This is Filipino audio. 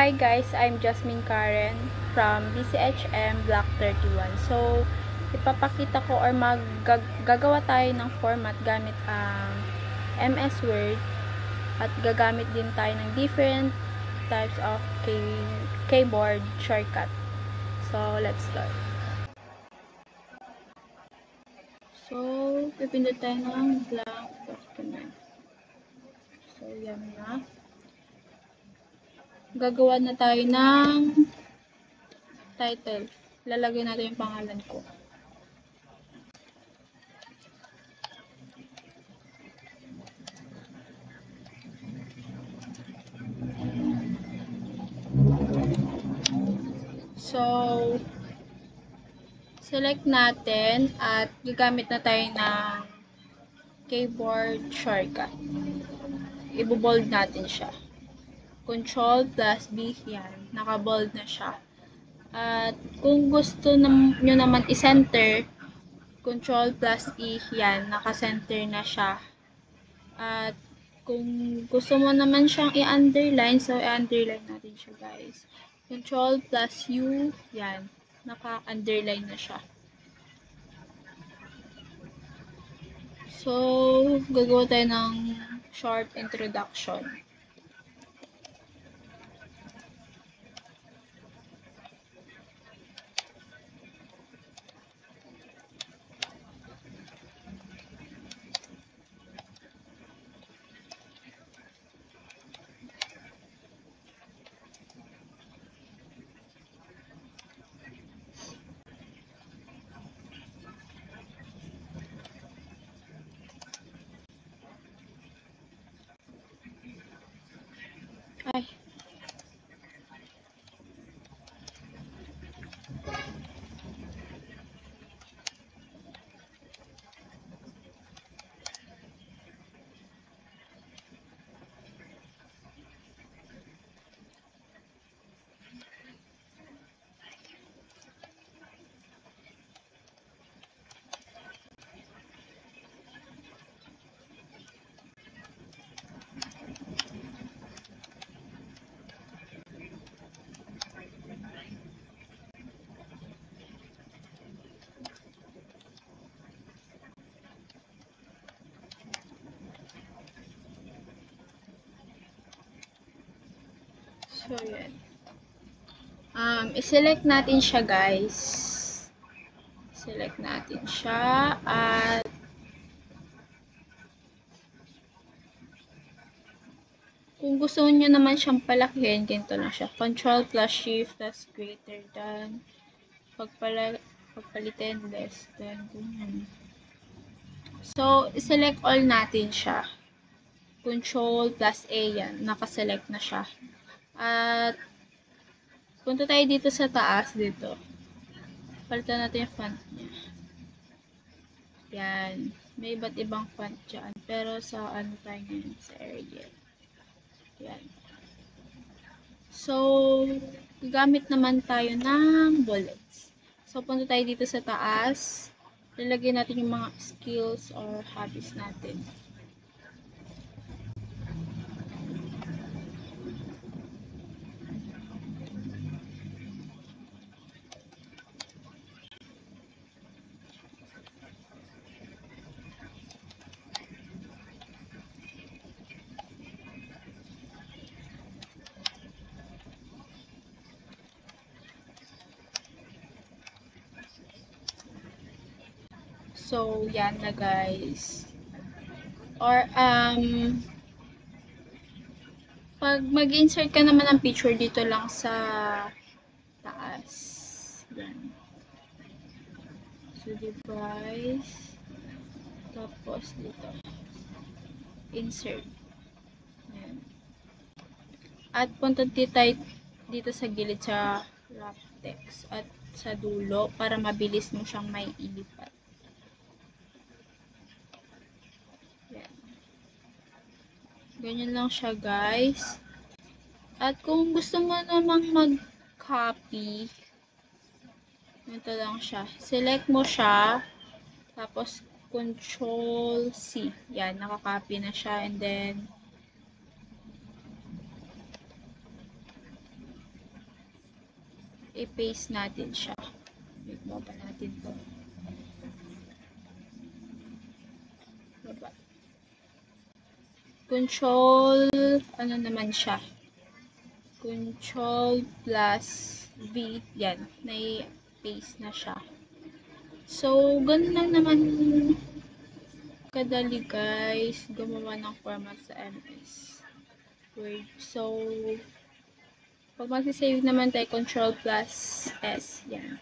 Hi guys, I'm Jasmine Karen from BCHM Block 31. So, ipapakita ko or gagawa tayo ng format gamit ang MS Word at gagamit din tayo ng different types of keyboard shortcut. So, let's start. So, pipindot tayo ng blank document. So, yan na. Gagawa na tayo ng title. Lalagay natin yung pangalan ko. So, select natin at gagamit na tayo ng keyboard shortcut. Ibo-bold natin siya. Control plus B, yan. Naka-bold na siya. At kung gusto nyo naman i-center, Control plus E, yan. Naka-center na siya. At kung gusto mo naman siyang i-underline, so i-underline natin siya guys. Control plus U, yan. Naka-underline na siya. So, gagawa tayo ng short introduction. Ay. So, yan. I-select natin siya, guys. Select natin siya. At kung gusto niyo naman siyang palakihin, ganito lang siya. Control plus Shift plus greater than. Pagpalitin, less than. Ganyan. So, i-select all natin siya. Control plus A, yan. Nakaselect na siya. At punta tayo dito sa taas, dito. Palitan natin yung font niya. Yan. May iba't ibang font dyan. Pero sa ano tayo ngayon? Sa Arial. Yan. So, gagamit naman tayo ng bullets. So, punta tayo dito sa taas. Lalagay natin yung mga skills or hobbies natin. So, yan na guys. Or, pag mag-insert ka naman ng picture dito lang sa taas. Yan. So, device. Tapos, dito. Insert. Yan. At punta dito sa gilid sa wrap text. At sa dulo, para mabilis mo siyang may ilipat. Ganyan lang siya guys. At kung gusto mo namang mag-copy, ito lang siya. Select mo siya. Tapos, Control C. Yan, nakakopy na siya. And then, i-paste natin siya. Wait mo pa natin to. Baba. Control, ano naman siya? Control plus V. Yan. Nai-paste na siya. So, ganun lang naman kadali guys gumawa ng format sa MS Word. So, pag mag-save naman tayo, Control plus S. Yan.